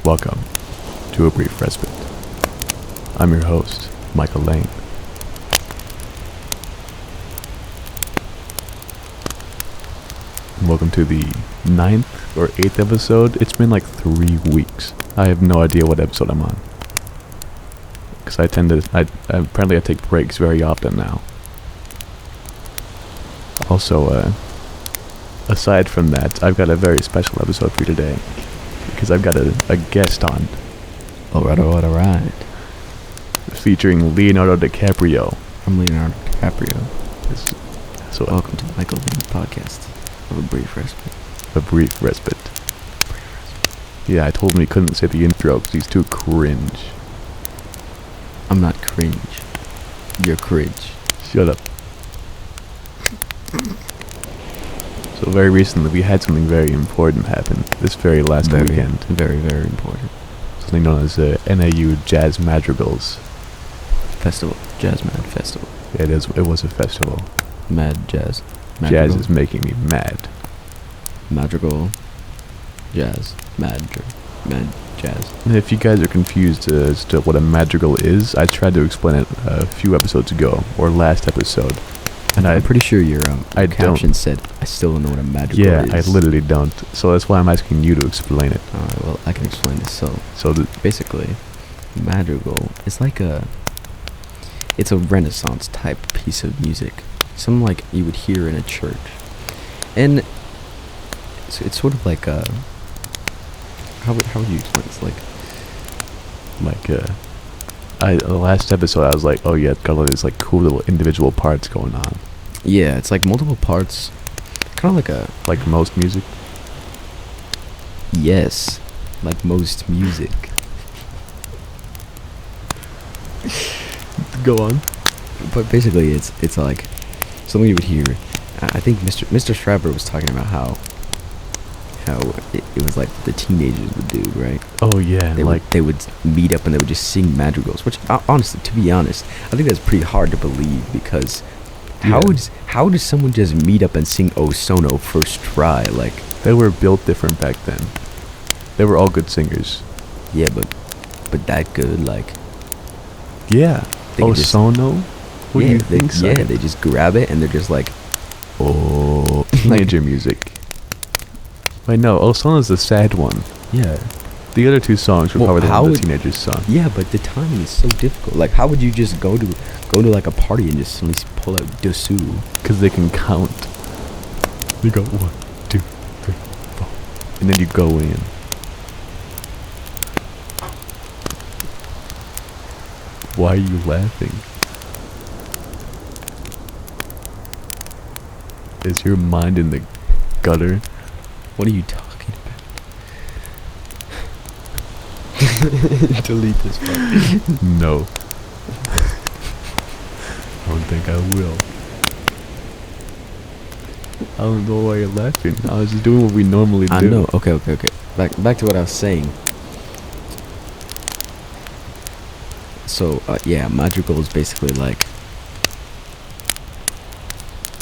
Welcome to A Brief Respite. I'm your host, Michael Lane. And welcome to the 9th or 8th episode. It's been like 3 weeks. I have no idea what episode I'm on. Because apparently I take breaks very often now. Also, aside from that, I've got a very special episode for you today. Because I've got a guest on. Alright. Featuring Leonardo DiCaprio. I'm Leonardo DiCaprio. So Welcome to Michael Lane's podcast of A Brief Respite. A Brief Respite. Yeah, I told him he couldn't say the intro because he's too cringe. I'm not cringe. You're cringe. Shut up. So very recently we had something very important happen this very last weekend. Very, very important. Something known as NAU Jazz Madrigals. Festival. Jazz Mad Festival. Yeah, it was a festival. Mad Jazz. Jazz is making me mad. Madrigal. Jazz. Mad Jazz. And if you guys are confused as to what a madrigal is, I tried to explain it a few episodes ago, or last episode. And I'm pretty sure your caption don't. said, I still don't know what a madrigal is. Yeah, I literally don't. So that's why I'm asking you to explain it. Alright, well, I can explain this. So basically, madrigal is like it's a Renaissance type piece of music. Something like you would hear in a church. And it's sort of like how would you explain this? The last episode I was like, oh yeah, it's got all these like cool little individual parts going on. Yeah, it's like multiple parts. Kind of like most music. Yes, like most music. Go on. But basically, it's like something you would hear. I think Mr. Schreiber was talking about how it was like the teenagers would do, right? Oh yeah, they would meet up and they would just sing madrigals. Which honestly, to be honest, I think that's pretty hard to believe because how does someone just meet up and sing "O Sono" first try? Like they were built different back then. They were all good singers. Yeah, but that good, like. Yeah. Oh Sono. What do you think? Yeah, they just grab it and they're just like, oh, teenager music. Wait, no, Oh Sono's the sad one. Yeah. The other two songs were probably the teenagers' song. Yeah, but the timing is so difficult. Like, how would you just go to like a party and just suddenly pull out Dessous? Because they can count. You go 1, 2, 3, 4, and then you go in. Why are you laughing? Is your mind in the gutter? What are you talking about? Delete this part. No. I don't think I will. I don't know why you're laughing. I was just doing what we normally do. I know. Okay. Back to what I was saying. So, yeah, madrigal is basically like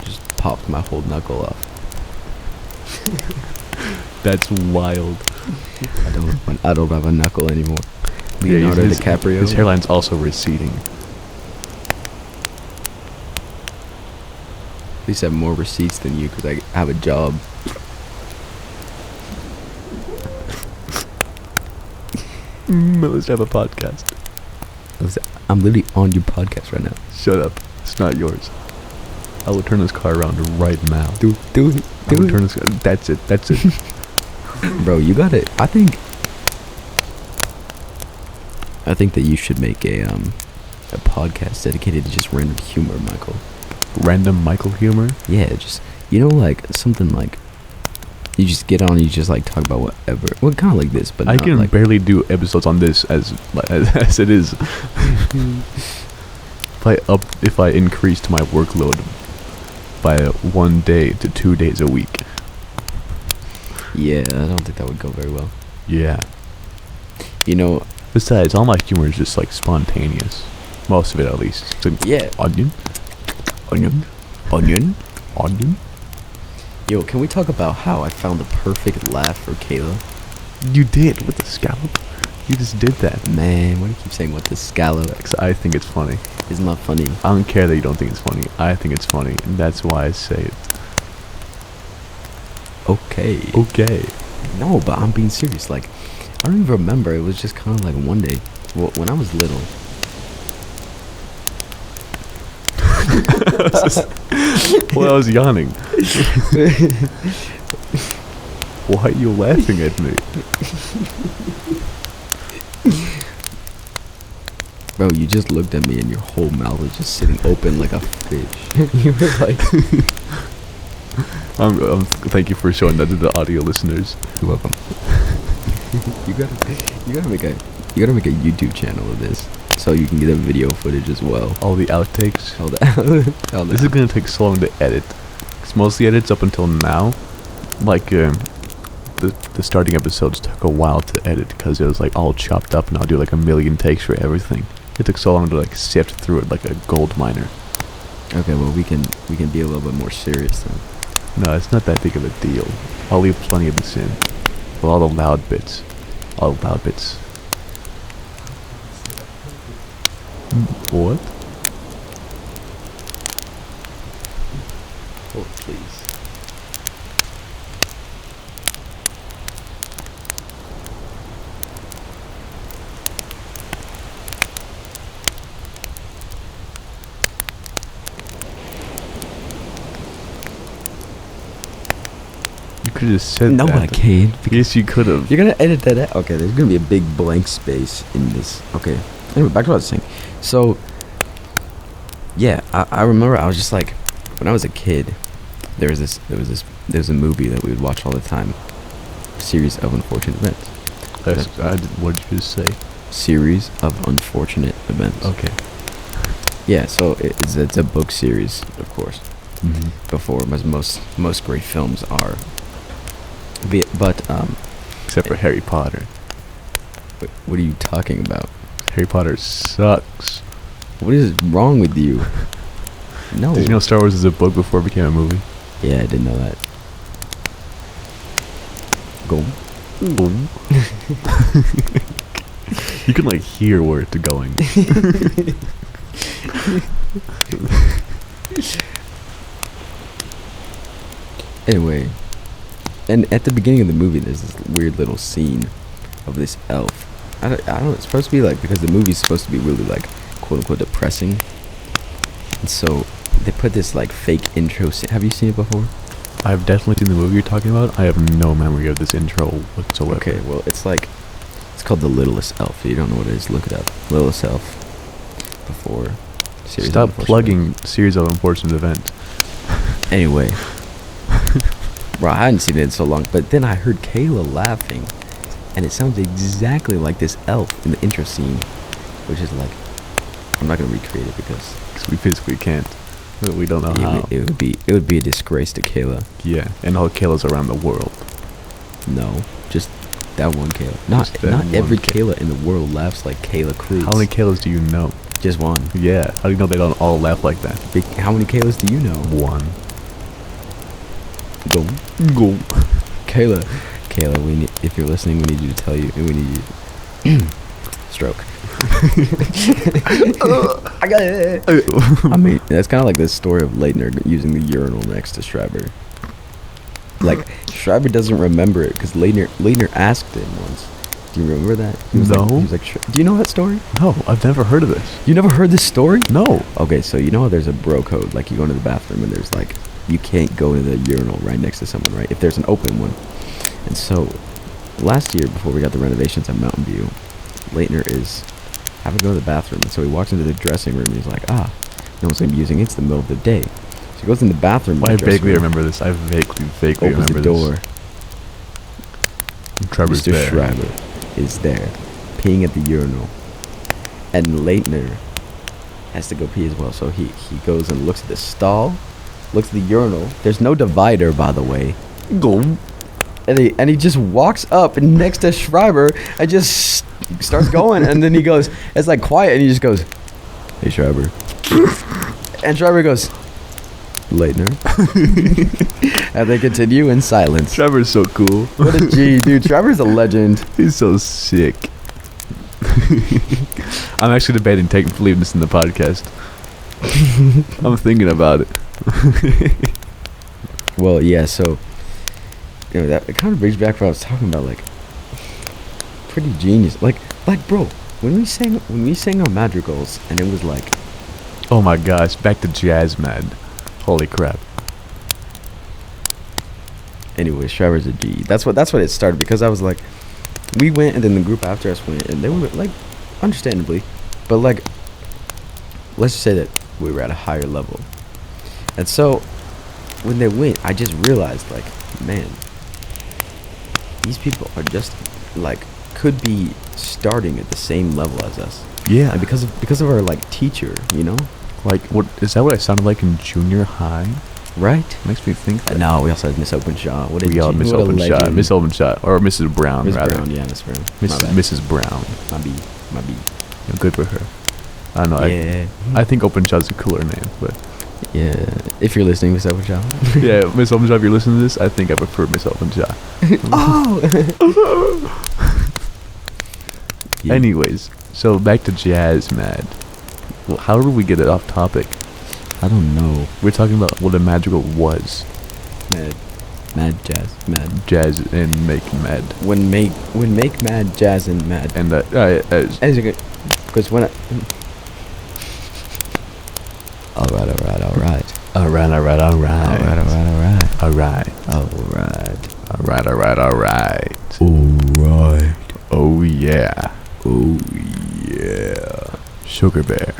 just popped my whole knuckle off. That's wild. I don't have a knuckle anymore. Leonardo DiCaprio. His hairline's also receding. At least I have more receipts than you because I have a job. Let's have a podcast. I'm literally on your podcast right now. Shut up. It's not yours. I will turn this car around right now. Do it. Turn this. That's it. Bro, you got it. I think that you should make a podcast dedicated to just random humor, Michael. Random Michael humor? Yeah, just like something like you just get on and you just like talk about whatever. Well, kind of like this, but I can barely do episodes on this as it is. If I increased my workload by 1 day to 2 days a week. Yeah, I don't think that would go very well. Yeah. Besides, all my humor is just like spontaneous. Most of it, at least. It's like, yeah. Onion. Yo, can we talk about how I found the perfect laugh for Kayla? You did with the scallop. You just did that. Man, why do you keep saying what the scallop? Because I think it's funny. It's not funny. I don't care that you don't think it's funny. I think it's funny, and that's why I say it. Okay. Okay. No, but I'm being serious. Like, I don't even remember. It was just kind of like one day. Well, when I was little. Well, I was yawning. Why are you laughing at me? Bro, you just looked at me and your whole mouth was just sitting open like a fish. You were like... Thank you for showing that to the audio listeners. You're welcome. you gotta make a YouTube channel of this, so you can get the video footage as well. All the outtakes. All This is gonna take so long to edit. Cause most of the edits up until now, like the starting episodes took a while to edit because it was like all chopped up, and I'll do like a million takes for everything. It took so long to like sift through it like a gold miner. Okay, well we can be a little bit more serious then. No, it's not that big of a deal. I'll leave plenty of this in. But all the loud bits. All the loud bits. What? Oh, please. You could have just said No, that. I can't. Yes, you could have. You're gonna edit that out. Okay, there's gonna be a big blank space in this. Okay. Anyway, back to what I was saying. So, yeah, I remember I was just like, when I was a kid, there was a movie that we would watch all the time. Series of unfortunate events. What did you just say? Series of unfortunate events. Okay. Yeah, so it's a book series, of course. Mm-hmm. Before, as most great films are. But Except for Harry Potter. what are you talking about? Harry Potter sucks. What is wrong with you? No. Did you know Star Wars is a book before it became a movie? Yeah, I didn't know that. Go. Boom. You can like hear where it's going. Anyway, and at the beginning of the movie, there's this weird little scene of this elf. I don't. It's supposed to be like, because the movie's supposed to be really like quote unquote depressing, and so they put this like fake intro scene. Have you seen it before? I've definitely seen the movie you're talking about. I have no memory of this intro whatsoever. Okay, well it's called The Littlest Elf. If you don't know what it is, look it up. Littlest Elf. Before. Series Stop of Unfortunate plugging Events. series of unfortunate events. Anyway. Bro, I hadn't seen it in so long, but then I heard Kayla laughing, and it sounds exactly like this elf in the intro scene, which is like, I'm not gonna recreate it because We physically can't. We don't know how. it would be a disgrace to Kayla. Yeah, and all Kayla's around the world. No, just that one Kayla. Not Just that one every Kayla. Kayla in the world laughs like Kayla Cruz. How many Kaylas do you know? Just one. Yeah, how do you know they don't all laugh like that? How many Kaylas do you know? One. Go. Go. Kayla, if you're listening, we need you to tell you, and we need you. Stroke. I got it. I mean, that's kind of like the story of Leitner using the urinal next to Schreiber. Like, Schreiber doesn't remember it because Leitner asked him once. Do you remember that? He was No. Like, he was like, do you know that story? No, I've never heard of this. You never heard this story? No. Okay, so you know how there's a bro code, like you go into the bathroom and there's like, you can't go into the urinal right next to someone, right? If there's an open one. And so, last year, before we got the renovations at Mountain View, Leitner is having to go to the bathroom. And so he walks into the dressing room and he's like, no one's going to be using it. It's the middle of the day. So he goes in the bathroom. I vaguely remember this. I vaguely Opens remember the door. this. Trevor's Mr. there. Schreiber is there, peeing at the urinal. And Leitner has to go pee as well. So he goes and looks at the stall, looks at the urinal. There's no divider, by the way. Go. And he just walks up next to Schreiber and just starts going. And then he goes, it's like quiet, and he just goes, "Hey, Schreiber." And Schreiber goes, "Leitner." And they continue in silence. Trevor's so cool. What a G, dude. Trevor's a legend. He's so sick. I'm actually debating leaving this in the podcast. I'm thinking about it. Well, yeah. So, that it kind of brings back what I was talking about. Like, pretty genius. Like, bro, when we sang our madrigals, and it was like, oh my gosh, back to jazz, man. Holy crap. Anyway, Shriver's a G. That's what it started, because I was like, we went, and then the group after us went, and they were like, understandably, but like, let's just say that we were at a higher level. And so when they went, I just realized, like, man, these people are just like, could be starting at the same level as us. Yeah. And because of our like teacher, Like, what is that? What I sounded like in junior high? Right? Makes me think. And now we also had Miss Openshaw. What did we all Miss Openshaw, Miss Openshaw, or Mrs. Brown, Miss rather. Brown, yeah, Miss Brown. Mrs. Brown. My B. Yeah, good for her. I don't know. Yeah. I think Openshaw's a cooler name, but Yeah. If you're listening, Miss Openshaw. yeah, Miss Openshaw, if you're listening to this, I think I prefer Miss Openshaw. Oh. Yeah. Anyways, so back to jazz, Mad. Well, how did we get it off topic? I don't know. We're talking about what a madrigal was. Mad jazz. Mad. Jazz and make mad. When make mad jazz and mad. And because when I. All right. Oh yeah. Sugar bear.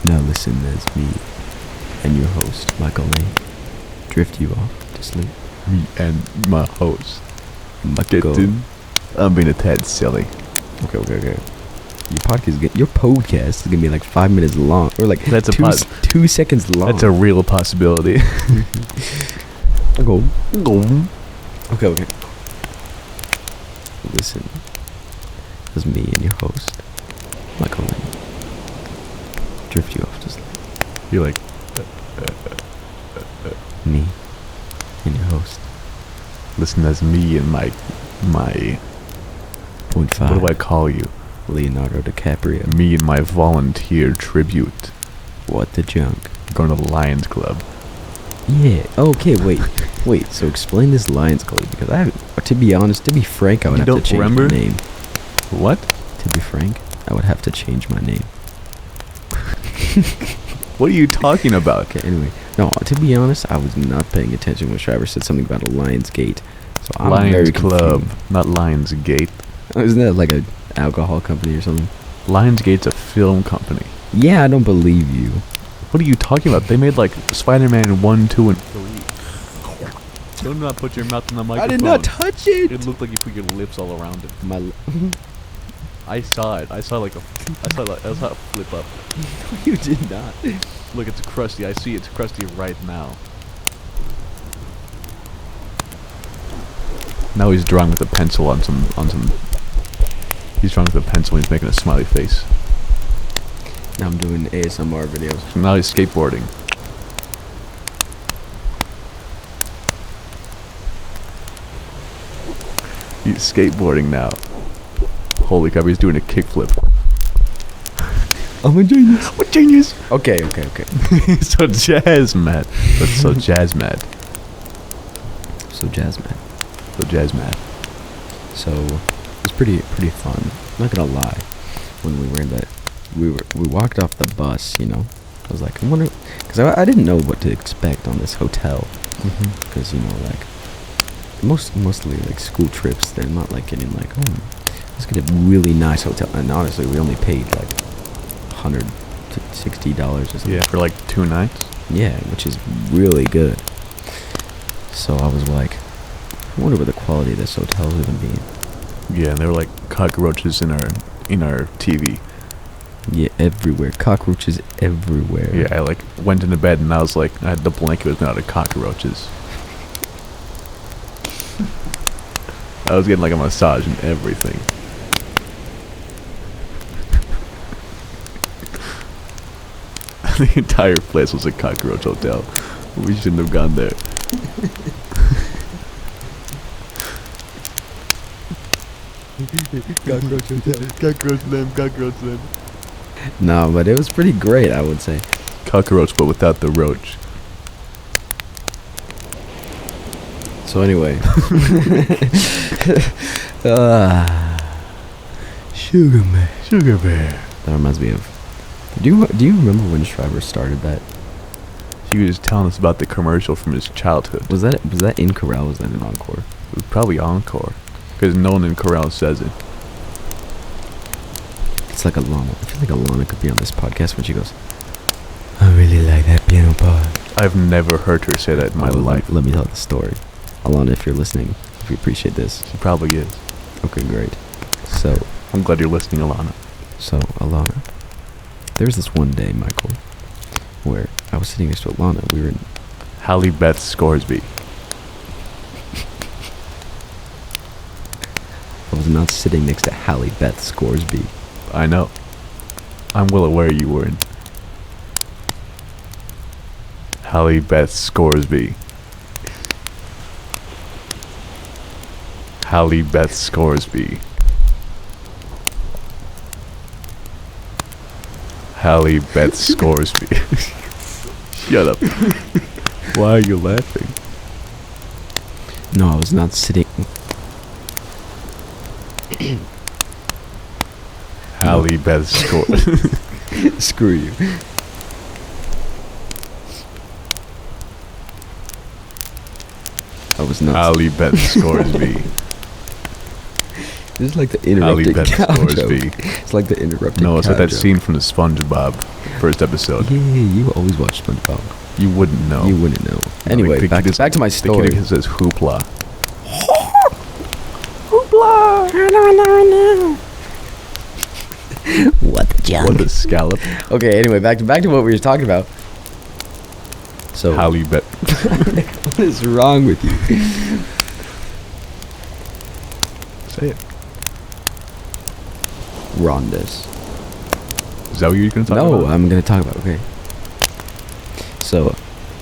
Now listen, there's me and your host, Michael Lane. Drift you off to sleep. Me and my host, Michael. I'm being a tad silly. Okay. Your podcast is gonna be like 5 minutes long, or like That's 2 seconds long. That's a real possibility. Go. Go. Okay. Listen, there's me and your host, Michael Lane. Drift you off to sleep. You're like, Me and your host. listen, that's me and my 0.5. what do I call you? Leonardo DiCaprio. Me and my volunteer tribute. What the junk? Going to the Lions Club. Yeah. Okay. Wait. So explain this Lions Club, because to be frank, I would You have to don't change remember? my name. What? To be frank, I would have to change my name. What are you talking about? Okay. Anyway, no. To be honest, I was not paying attention when Shriver said something about a Lions Gate. So I'm Lions very Club, confused. not Lions Gate. Isn't that like a alcohol company or something? Lions Gate's a film company. Yeah, I don't believe you. What are you talking about? They made like Spider-Man 1, 2, and 3. Do not put your mouth on the microphone. I did not touch it. It looked like you put your lips all around it. My. I saw it. I saw a flip up. You did not. Look, it's crusty. I see it's crusty right now. Now he's drawing with a pencil on some. He's drawing with a pencil and he's making a smiley face. Now I'm doing ASMR videos. So now he's skateboarding. He's skateboarding now. Holy crap, he's doing a kickflip. I'm a genius. What genius? Okay. He's so jazz mad. That's so jazz mad. So jazz man. So jazz mad. So it was pretty fun. Not gonna lie. When we were in that, we walked off the bus. I was like, I wonder, because I didn't know what to expect on this hotel. Because like mostly like school trips, they're not like getting like, oh, let's get a really nice hotel. And honestly, we only paid like $100 to $60 or something. Yeah, for like 2 nights. Yeah, which is really good. So I was like, I wonder what the quality of this hotel is gonna be. Yeah, and there were like cockroaches in our TV. Yeah, everywhere. Cockroaches everywhere. Yeah, I like went into bed and I was like, the blanket was made out of cockroaches. I was getting like a massage and everything. The entire place was a cockroach hotel. We shouldn't have gone there. Cockroach them. No, but it was pretty great, I would say. Cockroach, but without the roach. So anyway. Sugar bear. That reminds me of. Do you remember when Shriver started that? He was telling us about the commercial from his childhood. Was that in Corral? Was that in Encore? It was probably Encore, because no one in Corral says it. It's like Alana. I feel like Alana could be on this podcast when she goes, I really like that piano part. I've never heard her say that in my life. Let me tell the story. Alana, if you're listening, if you appreciate this. She probably is. Okay, great. So, I'm glad you're listening, Alana. So, Alana, there was this one day, Michael, where I was sitting next to Alana. We were in Hallie Beth Scoresby. I was not sitting next to Hallie Beth Scoresby. I know. I'm well aware you were in Hallie Beth Scoresby. Hallie Beth Scoresby. Hallie Beth Scoresby. Shut up. Why are you laughing? No, I was not sitting. Hallie Beth Scoresby. Screw you. I was not. Hallie Beth Scoresby. This is like the interrupted Beth cow Scoresby. joke. It's like the interrupted. No, it's cow like that joke. scene from the SpongeBob first episode. Yeah, you always watch SpongeBob. You wouldn't know. You wouldn't know. Anyway, The back kid is- to my The story. kid says hoopla. What the junk? What a scallop. Okay, anyway, back to what we were talking about. So, Hallie Beth. what is wrong with you? Say it. Rondas. Is that what you're going to talk No, about? I'm gonna talk about. Okay. So,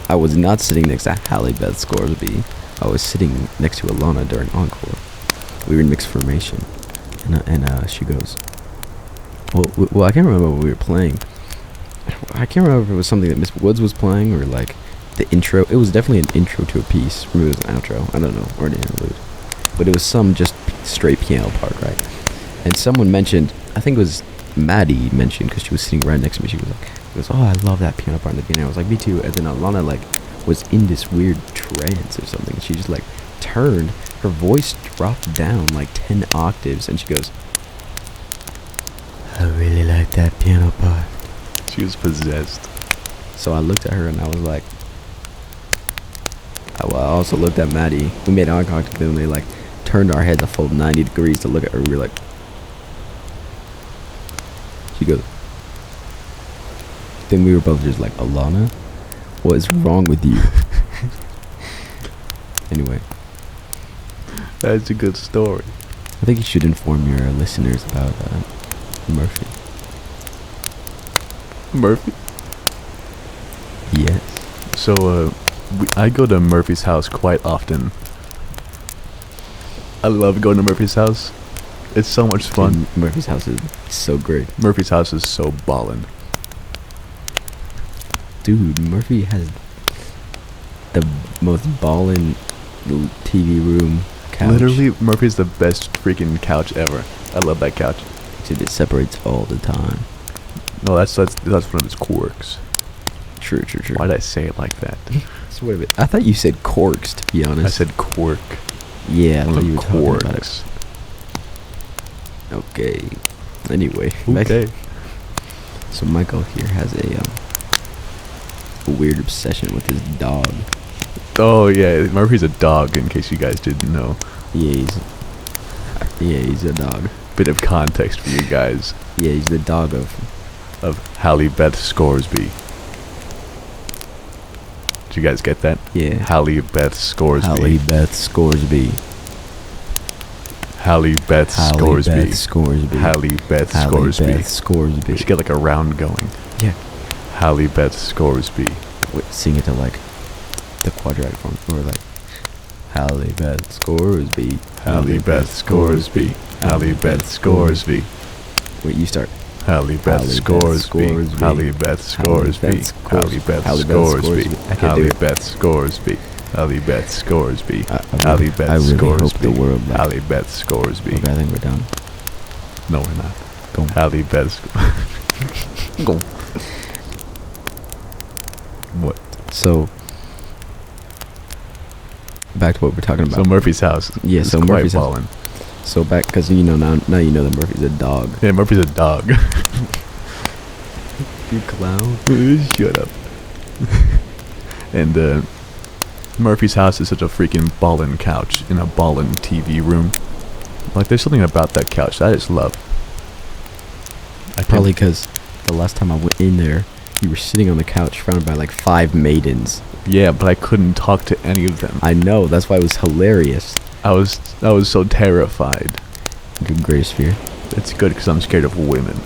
I was not sitting next to Hallie Beth Scoresby. I was sitting next to Alana during Encore. We were in mixed formation, and she goes, well, I can't remember what we were playing. I can't remember if it was something that Miss Woods was playing or like the intro. It was definitely an intro to a piece. Maybe it was an outro. I don't know, or an interlude. But it was some just straight piano part, right? And someone mentioned, I think it was Maddie mentioned, because she was sitting right next to me. She goes, oh, I love that piano part in the beginning. I was like, me too. And then Alana like was in this weird trance or something. She just like turned, her voice dropped down like 10 octaves, and she goes, I really like that piano part. She was possessed. So I looked at her and I was like, I also looked at Maddie. We made eye contact, and they like turned our heads a full 90 degrees to look at her. We were like, she goes, then we were both just like, Alana, what is wrong with you? Anyway, That's a good story. I think you should inform your listeners about Murphy. Murphy? Yes. So, I go to Murphy's house quite often. I love going to Murphy's house. It's so much fun. Dude, Murphy's house is so great. Murphy's house is so ballin'. Dude, Murphy has the most ballin' TV room couch. Literally, Murphy's the best freaking couch ever. I love that couch. Except it separates all the time. No, that's one of its quirks. True. Why did I say it like that? So wait a minute. I thought you said corks, to be honest. I said quirk. Yeah, I One thought of you the were talking about it. quirks. Okay. Anyway. Okay. So Michael here has a weird obsession with his dog. Oh yeah, Murphy's a dog. In case you guys didn't know, Yeah, he's a dog. bit of context for you guys Yeah, he's the dog of. Hallie Beth Scoresby. Did you guys get that? Yeah. Hallie Beth Scoresby. Hallie Beth Scoresby. Hallie Beth Hallie Scoresby. Beth Scoresby. Hallie Beth Hallie Scoresby. Beth Scoresby. We should get like a round going. Yeah. Hallie Beth Scoresby. Wait, sing it to like the quadratic form, or like Hallie Beth Scoresby. Hallie Beth Scoresby. Hallie Beth Scoresby. Wait, you start. Hallie Beth Scoresby. Hallie Beth Scoresby. Hallie Beth Scoresby. Hallie Beth Scoresby. Hallie Beth Scoresby. Hallie Beth Scoresby. I really hope the world. Hallie Beth Scoresby. Okay, I think we're done. No, we're not. Go. Hallie Beth. Go. What? So, back to what we're talking about. So Murphy's house. Yeah, so Murphy's house. Ballin'. So back, because you know now you know that Murphy's a dog. Yeah, Murphy's a dog. You clown. Shut up. And Murphy's house is such a freaking ballin' couch in a ballin' TV room. Like, there's something about that couch that I just love. Probably because the last time I went in there, you were sitting on the couch surrounded by like 5 maidens. Yeah, but I couldn't talk to any of them. I know, that's why it was hilarious. I was so terrified. Your greatest fear. It's good because I'm scared of women.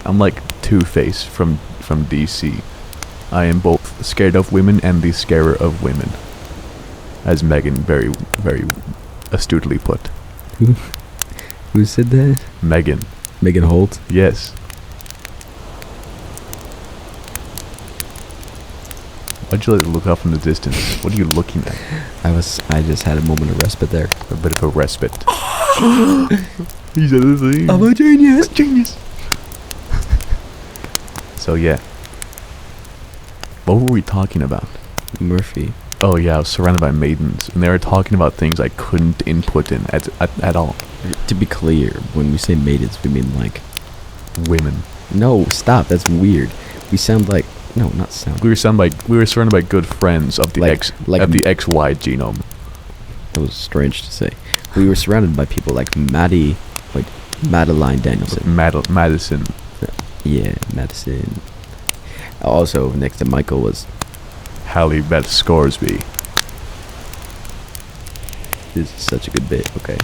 I'm like Two-Face from DC. I am both scared of women and the scarer of women. As Megan very, very astutely put. Who said that? Megan. Megan Holt? Yes. Why'd you look off in the distance? What are you looking at? I just had a moment of respite there. A bit of a respite. He said the thing. I'm a genius. Genius. So yeah. What were we talking about? Murphy. Oh yeah, I was surrounded by maidens, and they were talking about things I couldn't input in at all. To be clear, when we say maidens, we mean like Women. No, stop. That's weird. We sound like no, not sound. We were surrounded by good friends of the XY genome. That was strange to say. We were surrounded by people like Madeline Danielson. Madison. Yeah, Madison. Also, next to Michael was Hallie Beth Scoresby. This is such a good bit. Okay.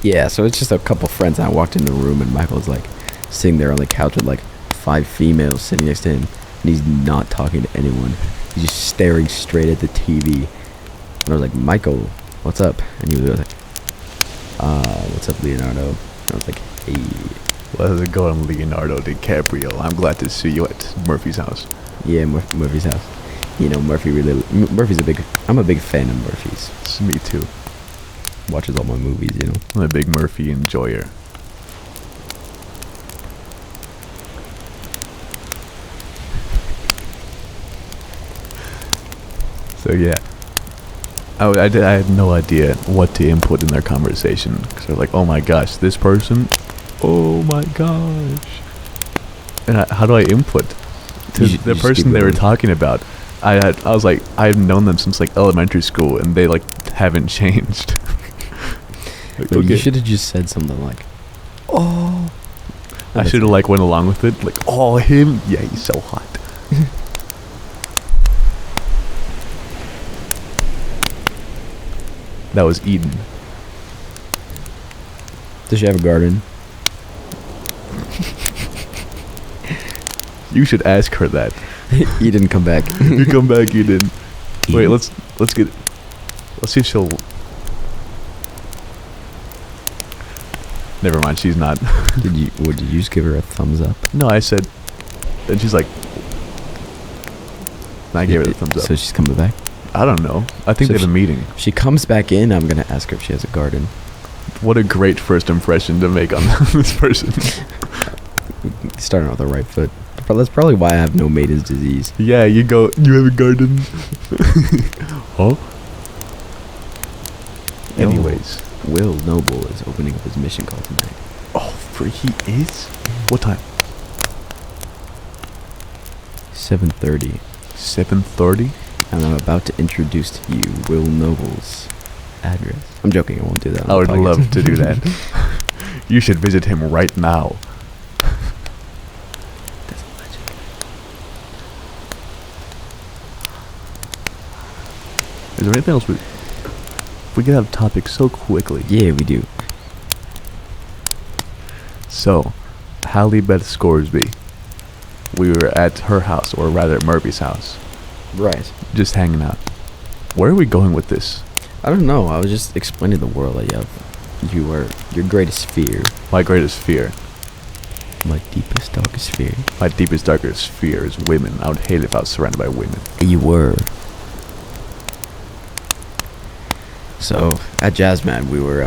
Yeah, so it's just a couple friends. I walked in the room and Michael was like sitting there on the couch with like 5 females sitting next to him, and he's not talking to anyone. He's just staring straight at the TV. And I was like, Michael, what's up? And he was like, what's up, Leonardo? And I was like, hey. How's it going, Leonardo DiCaprio? I'm glad to see you at Murphy's house. Yeah, Murphy's house. You know, I'm a big fan of Murphy's. It's me too. Watches all my movies, you know. I'm a big Murphy enjoyer. So yeah, I had no idea what to input in their conversation, because they're like, oh my gosh, this person, oh my gosh. And how do I input to the person they were talking about? I was like, I've known them since like elementary school, and they like haven't changed. Like, But okay. you should have just said something like, oh. I should have like went along with it, like, oh, him, yeah, he's so hot. That was Eden. Does she have a garden? You should ask her that. Eden, come back. You come back, Eden. Wait, Eden. let's see if she'll. Never mind, she's not. Did you just give her a thumbs up? No, I said, and she's like, and I gave her the thumbs up. So she's coming back? I don't know. I think So they have a meeting. If she comes back in, I'm going to ask her if she has a garden. What a great first impression to make on this person. Starting off the right foot. But that's probably why I have no maiden's disease. Yeah, you have a garden. Huh? Yo, Anyways. Will Noble is opening up his mission call tonight. Oh, he is? What time? 7:30. 7:30? And I'm about to introduce to you Will Noble's address. I'm joking, I won't do that. on I the would podcast. love to do that. You should visit him right now. That's a legend. Is there anything else we get out of topic so quickly? Yeah, we do. So, Hallie Beth Scoresby. We were at her house, or rather at Murphy's house, Right. just hanging out. Where are we going with this? I don't know. I was just explaining the world that you are your greatest fear. My greatest fear. My deepest, darkest fear. My deepest, darkest fear is women. I would hate it if I was surrounded by women. You were. So at Jazzman, we were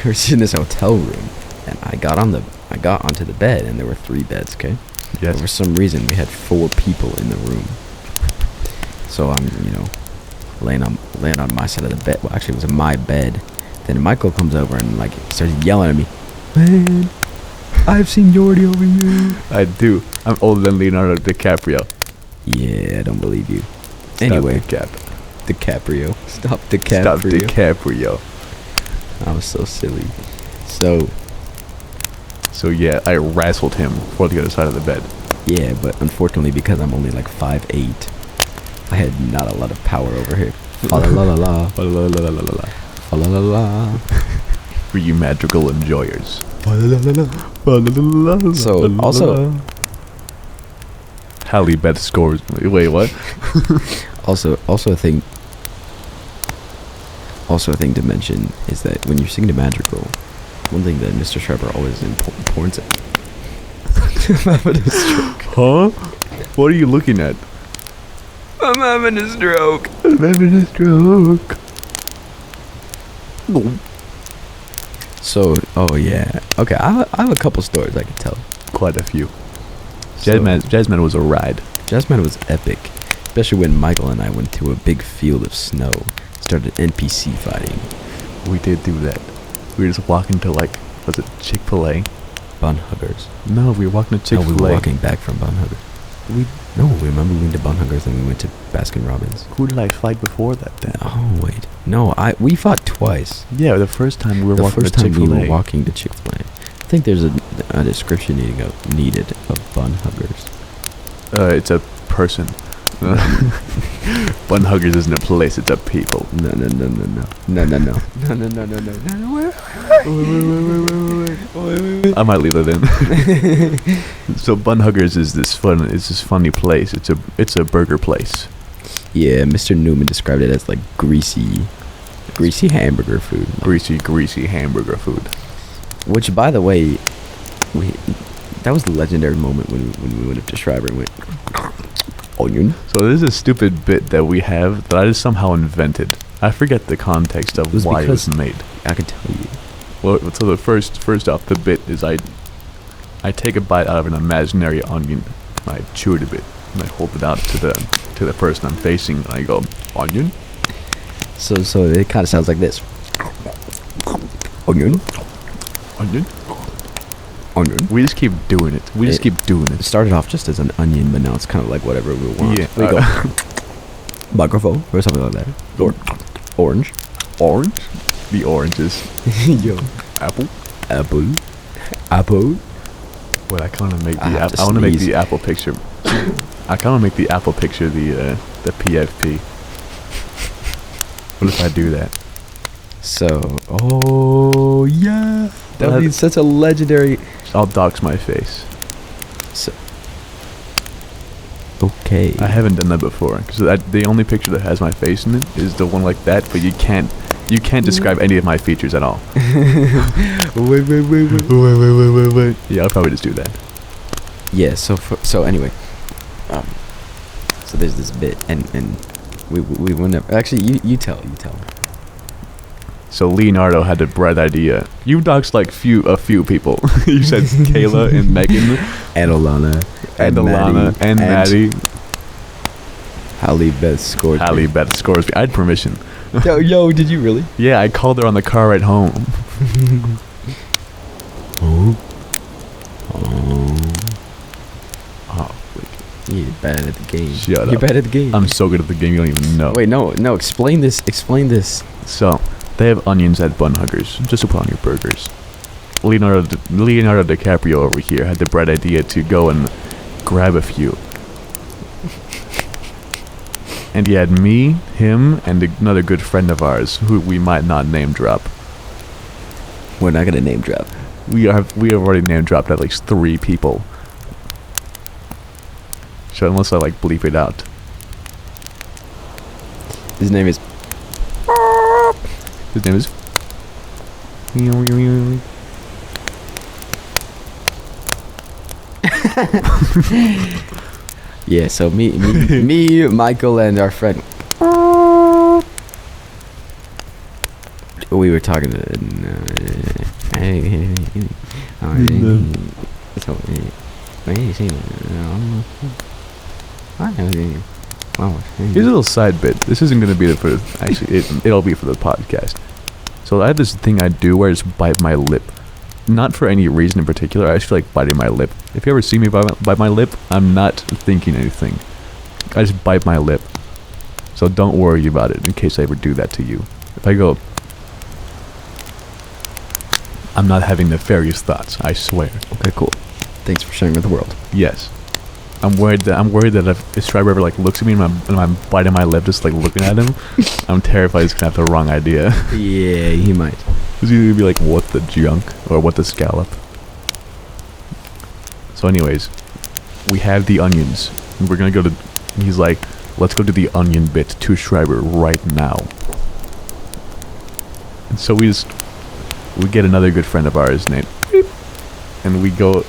we were sitting in this hotel room, and I got onto the bed, and there were 3 beds. Okay. Yes. But for some reason, we had 4 people in the room. So I'm, laying on my side of the bed. Well, actually, it was in my bed. Then Michael comes over and like starts yelling at me, "Man, I've seen Jordy over you." I do. I'm older than Leonardo DiCaprio. Yeah, I don't believe you. Stop Anyway, DiCaprio. Stop DiCaprio. Stop DiCaprio. I was so silly. So yeah, I wrestled him for the other side of the bed. Yeah, but unfortunately, because I'm only like 5'8", I had not a lot of power over here. Fa la la la la. Fa la la la la la. Fa la la la. For you magical enjoyers. So also, Halle Beth scores. Wait, what? also a thing to mention is that when you're singing to Madrigal, one thing that Mr. Sharper always points at. I'm having a stroke. Huh? What are you looking at? I'm having a stroke. I'm having a stroke. So, oh yeah. Okay, I have a couple stories I can tell. Quite a few. So, Jazzman was a ride. Jazzman was epic, especially when Michael and I went to a big field of snow, started NPC fighting. We did do that. We were just walking to was it Chick-fil-A? Bun Huggers. No, we were walking to Chick-fil-A. No, we were walking back from Bun Huggers. Remember we went to Bun Huggers and we went to Baskin Robbins. Who did I fight before that then? Oh wait, no, we fought twice. Yeah, the first time we were walking to The first time Chick-fil-A. we were walking to Chick-fil-A. I think there's a description needed of Bun Huggers. It's a person. Bun Huggers isn't a place, it's a people. No. Wait. I might leave it in. So Bun Huggers is this funny place. It's a burger place. Yeah, Mr. Newman described it as like greasy hamburger food. Greasy hamburger food. Which, by the way, that was the legendary moment when we went up to Schreiber and went onion. So this is a stupid bit that we have that I just somehow invented. I forget the context of why it was made. I can tell you. Well, so the first off, the bit is I take a bite out of an imaginary onion, and I chew it a bit, and I hold it out to the person I'm facing, and I go, onion? So it kind of sounds like this. Onion. We just keep doing it. It started off just as an onion, but now it's kind of like whatever we want. Yeah. We go microphone or something like that. Or orange. The oranges. Yo. Apple. Wait, I kind of make the apple. I want to make the apple picture. I kind of make the apple picture the PFP. What if I do that? So, oh yeah, that would be such a legendary. I'll dox my face. So, okay. I haven't done that before because the only picture that has my face in it is the one like that, but you can't describe any of my features at all. Wait. Yeah, I'll probably just do that. Yeah. So anyway, so there's this bit, and we went up. Actually, you tell. So Leonardo had the bright idea. You doxed like a few people. You said Kayla and Megan and Alana and Maddie. Halle Beth scores. I had permission. Yo, did you really? Yeah, I called her on the car ride home. Oh, wait. You're bad at the game. Shut up. You're bad at the game. I'm so good at the game, you don't even know. Wait, no. Explain this. So, they have onions at Bun Huggers, just to put on your burgers. Leonardo DiCaprio over here had the bright idea to go and grab a few. And he had me, him, and another good friend of ours, who we might not name drop. We're not gonna name drop. We have already name dropped at least 3 people. So unless I bleep it out. His name is His name is. Yeah, so me, Michael, and our friend. We were talking to. Here's a little side bit. This isn't gonna be for. Actually, it'll be for the podcast. So I have this thing I do where I just bite my lip. Not for any reason in particular. I just feel like biting my lip. If you ever see me bite my lip, I'm not thinking anything. I just bite my lip. So don't worry about it in case I ever do that to you. If I go, I'm not having nefarious thoughts. I swear. Okay, cool. Thanks for sharing with the world. Yes. I'm worried that if Striber ever like looks at me and I'm biting my lip just like looking at him, I'm terrified he's gonna have the wrong idea. Yeah, he might. He's either gonna be like, what the junk? Or what the scallop? So anyways, we have the onions. And we're gonna go to, he's like, let's go to the onion bit to Schreiber right now. And so we get another good friend of ours named, and we go,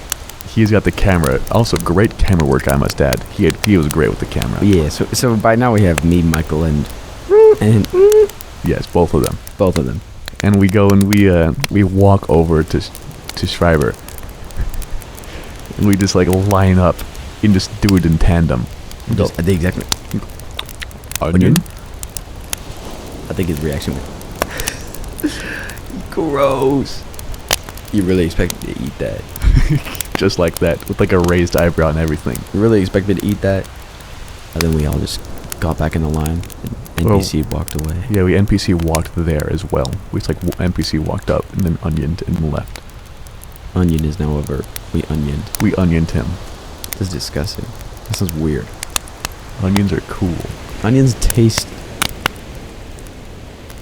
he's got the camera. Also great camera work, I must add. He was great with the camera. Yeah, so by now we have me, Michael, and yes, both of them. Both of them. And we go and we walk over to Schreiber. And we just like line up and just do it in tandem. Just, the exact onion? I think his reaction was gross. You really expect me to eat that? Just like that, with like a raised eyebrow and everything. You really expect me to eat that? And then we all just got back in the line. And NPC walked away. Yeah, we NPC walked there as well. We just like NPC walked up and then onioned and left. Onion is now a verb. We onioned. We onioned him. This is disgusting. This is weird. Onions are cool. Onions taste.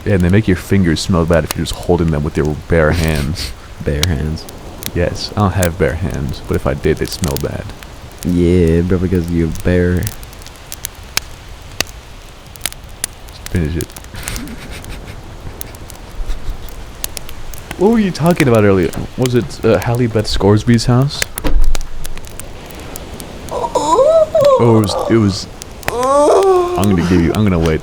Yeah, and they make your fingers smell bad if you're just holding them with your bare hands. Bare hands. Yes, I don't have bare hands, but if I did, they'd smell bad. Yeah, but because you have bare. Just finish it. What were you talking about earlier? Was it Hallie Beth Scoresby's house? Or it was I'm gonna wait.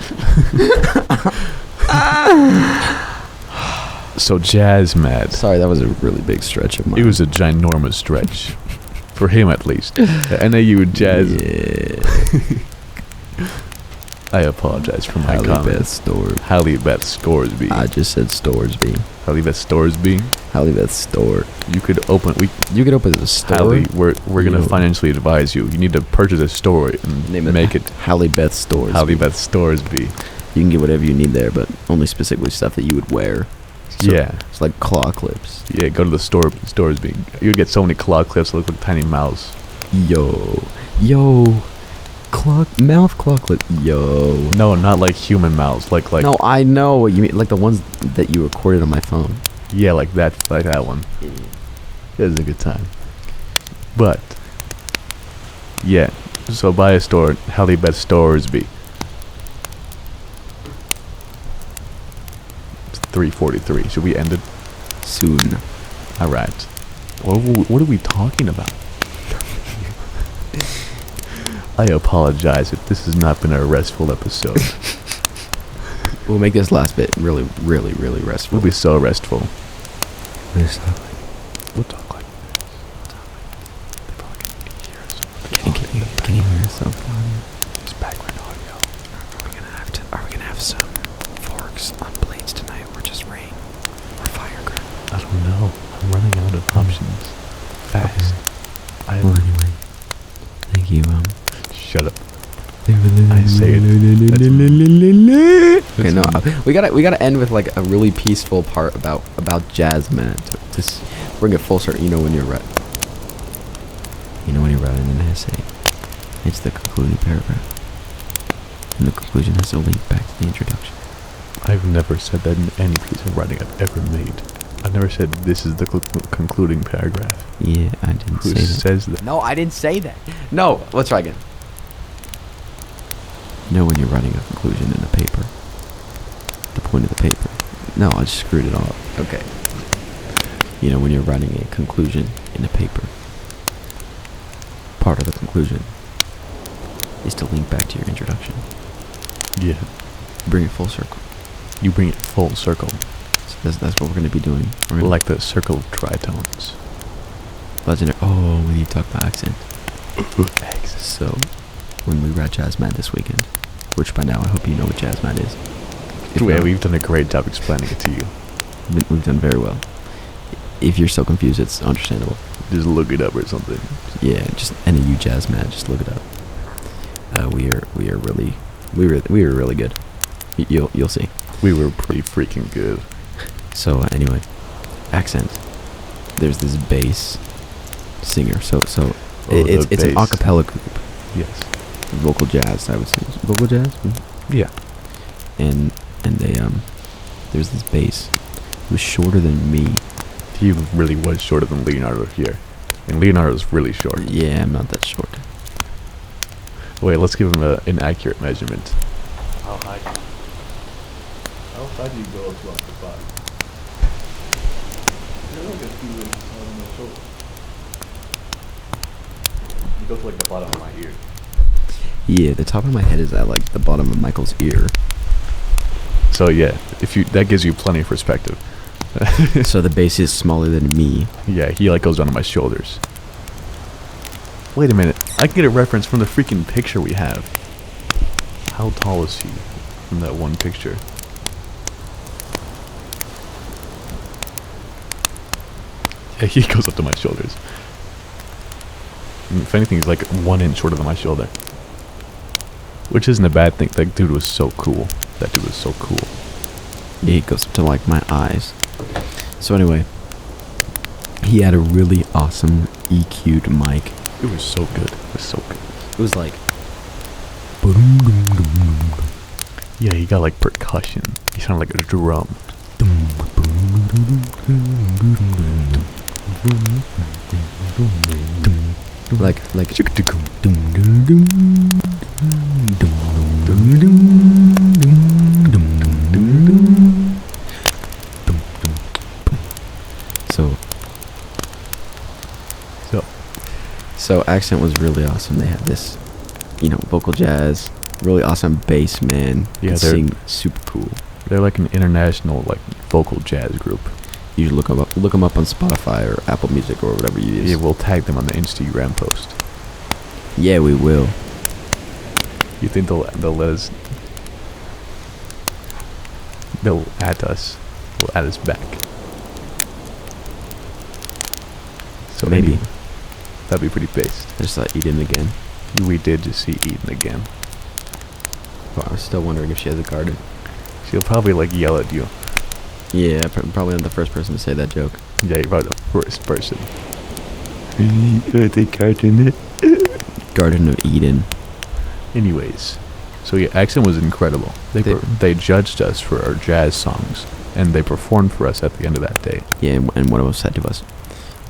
So Jazz Mad. Sorry, that was a really big stretch of mine. It was a ginormous stretch. For him at least. NAU Jazz. Yeah. I apologize for my Hallie comment. Beth Store. Hallie Beth Scoresby. I just said Storesby. Hallie Beth Storesby. Hallie Beth Store. You could open You could open a store. Hallie, we're gonna financially advise you. You need to purchase a store and make it Hallie Beth Stores. Hallie Beth Storesby. You can get whatever you need there, but only specifically stuff that you would wear. So yeah. It's like claw clips. Yeah, go to the Storesby. You'd get so many claw clips that look like a tiny mouse. Yo. Mouth claw clip. Yo. No, not like human mouths. Like. No, I know what you mean. Like the ones that you recorded on my phone. Yeah, like that one. Yeah. It was a good time. But yeah, so buy a store, Hallie Beth Storesby. It's 3:43. Should we end it Soon. All right. What are we talking about? I apologize if this has not been a restful episode. We'll make this last bit really, really, really restful. We'll be so restful. We'll talk like they probably can hear us. Can you hear yourself? It's background audio. Are we gonna have some forks on plates tonight, or just rain, or fire grill? I don't know. I'm running out of options. Fast. Okay. Well, anyway, thank you. Shut up. I say it. Okay, no, we gotta end with like a really peaceful part about jazz, man. To bring it full circle. You know when you're right. You know when you're writing an essay, it's the concluding paragraph, and the conclusion has to link back to the introduction. I've never said that in any piece of writing I've ever made. I've never said this is the concluding paragraph. Yeah, I didn't say that. Who says that? No, I didn't say that. No, let's try again. You know when you're writing a conclusion in a paper, the point of the paper No, I just screwed it all up. Okay. You know, when you're writing a conclusion in a paper, part of the conclusion is to link back to your introduction. Yeah. Bring it full circle. You bring it full circle. So that's what we're going to be doing. We're Like the circle of tritones. legendary. Oh, we need to talk about accent. So, when we were at Jazz Mad this weekend, which by now I hope you know what Jazz Mad is. Yeah, we've done a great job explaining it to you. We've done very well. If you're so confused, it's understandable. Just look it up or something. Yeah, just any you Jazz Mad, just look it up. We were really good. You'll see. We were pretty freaking good. So anyway, accent. There's this bass singer. So it's an a cappella group. Yes. Vocal jazz, I would say. Vocal jazz. Yeah. And they there's this bass. It was shorter than me. He really was shorter than Leonardo here. And Leonardo's really short. Yeah, I'm not that short. Wait, let's give him an accurate measurement. How high do you go to off the body? You're like a few inches on my shoulder. You go to like the bottom of my ear. Yeah, the top of my head is at like the bottom of Michael's ear. So yeah, that gives you plenty of perspective. So the bass is smaller than me. Yeah, he like goes onto my shoulders. Wait a minute, I can get a reference from the freaking picture we have. How tall is he from that one picture? Yeah, he goes up to my shoulders. And if anything, he's like 1 inch shorter than my shoulder. Which isn't a bad thing. That dude was so cool. That dude was so cool. Yeah, it goes up to like my eyes. So anyway, he had a really awesome EQ'd mic. It was so good. It was so good. It was like, Yeah, he got like percussion. He sounded like a drum. like So accent was really awesome. They had this, vocal jazz, really awesome bass man. Yeah, could they're sing super cool. They're like an international like vocal jazz group. You should look them up on Spotify or Apple Music or whatever you use. Yeah, we'll tag them on the Instagram post. Yeah, we will. You think they'll let us? They'll add us. They'll add us back. So Maybe. That'd be pretty based. I just saw Eden again. We did just see Eden again. Well, I was still wondering if she has a garden. She'll probably like yell at you. Yeah, probably not the first person to say that joke. Yeah, you're probably the first person. The garden. Garden of Eden. Anyways, so yeah, accent was incredible. They judged us for our jazz songs, and they performed for us at the end of that day. Yeah, and one of us said to us,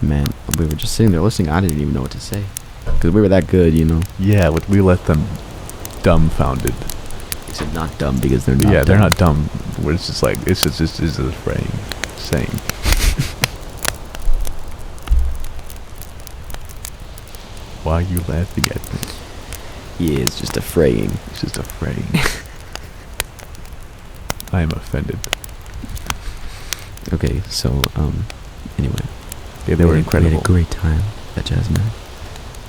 "Man, we were just sitting there listening. I didn't even know what to say, because we were that good, Yeah, we let them dumbfounded. Except not dumb because they're not. Yeah, dumb. they're not dumb. It's just like it's just a frame saying. Why are you laughing at me? Yeah, it's just a fraying. It's just a frame. I am offended. Okay, so anyway. Yeah, they were incredible. We had a great time at Jazz Mad.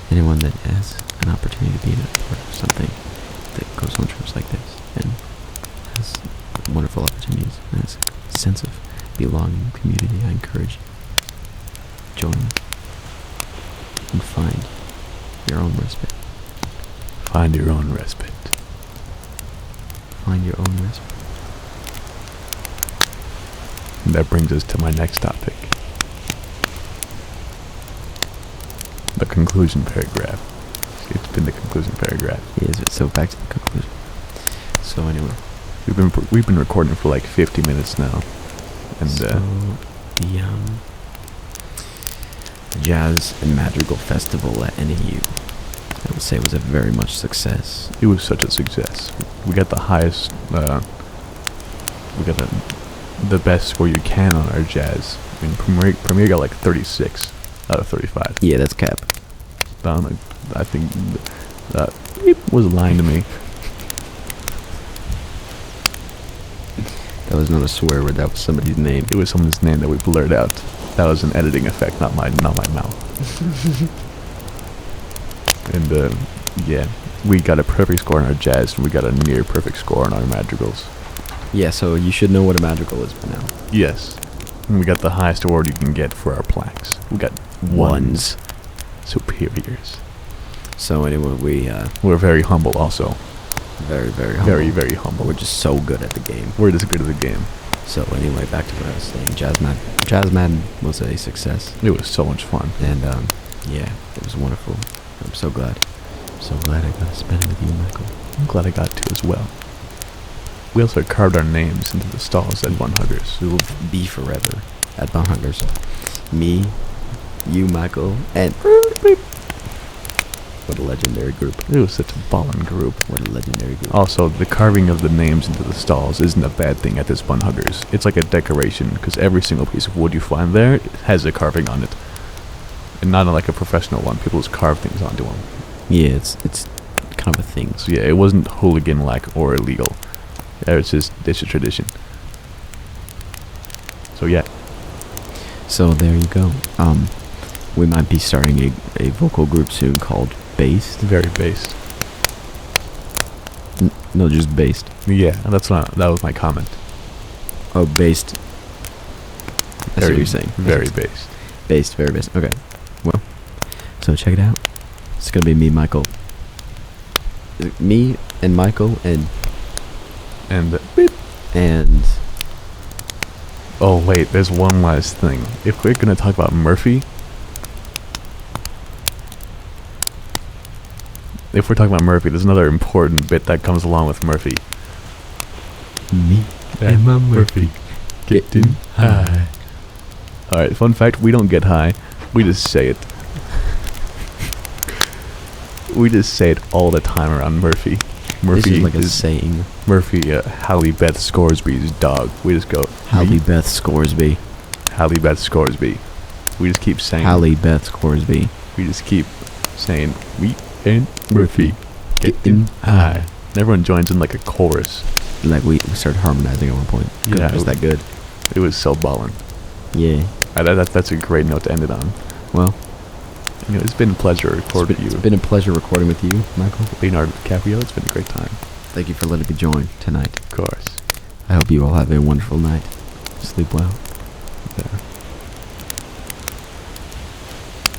Anyone that has an opportunity to be a part of something that goes on trips like this and has wonderful opportunities and has a sense of belonging, community, I encourage you. Join and find your own respite. Find your own respite. Find your own respite. And that brings us to my next topic. The conclusion paragraph. It's been the conclusion paragraph. Yeah, so back to the conclusion. So anyway, We've been recording for like 50 minutes now, and so the Jazz and Madrigal Festival at NAU, I would say, was a very much success. it was such a success. We got the highest. We got the the best score you can on our jazz. I mean, Premier got like 36 out of 35. Yeah, that's cap. I think that beep was lying to me. That was not a swear word. That was somebody's name. It was someone's name that we blurred out. That was an editing effect, not my mouth. And yeah, we got a perfect score on our jazz, and we got a near perfect score on our madrigals. Yeah, so you should know what a madrigal is by now. Yes, and we got the highest award you can get for our plaques. We got ones. Superiors. So anyway, We're very humble also. very, very humble. Very, very humble. We're just so good at the game. We're just good at the game. So anyway, back to what I was saying. Jazz Madden was a success, It was so much fun. and yeah, it was wonderful. I'm so glad. So glad I got to spend it with you, Michael. I'm glad I got to as well. We also carved our names into the stalls at Bun Huggers. We will be forever at Bun Huggers. Me, you, Michael, and what a legendary group. It was such a ballin' group. What a legendary group. Also, the carving of the names into the stalls isn't a bad thing at this Bun Huggers. It's like a decoration, because every single piece of wood you find there has a carving on it. And not like a professional one. People just carve things onto them. Yeah, it's kind of a thing. So yeah, it wasn't hooligan-like or illegal. It's just a tradition. So yeah. So there you go. We might be starting a vocal group soon called Based. Very based. No, just Based. Yeah, that was my comment. Oh, Based. That's what you're saying. Very based. Based, very based. Okay. Well, so check it out. It's gonna be me, Michael. Me and Michael and Beep. and Oh wait, there's one last thing. If we're gonna talk about Murphy, there's another important bit that comes along with Murphy. me And my Murphy getting high. Alright, fun fact, we don't get high. We just say it. We just say it all the time around Murphy. This is like a saying. Murphy, Halle Beth Scoresby's dog. We just go, Halle Beth Scoresby. Halle Beth Scoresby. We just keep saying Halle Beth Scoresby. We just keep saying, me and Murphy Getting high. And everyone joins in like a chorus. Like we started harmonizing at one point. Yeah, It was that good. It was so ballin'. Yeah. That's a great note to end it on. Well, It's been a pleasure recording with it's you. been a pleasure recording with you, Michael. Leonardo DiCaprio, it's been a great time. Thank you for letting me join tonight. Of course. I hope you all have a wonderful night. Sleep well. Yeah.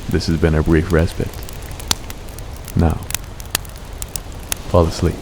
This has been a brief respite. Now, fall asleep.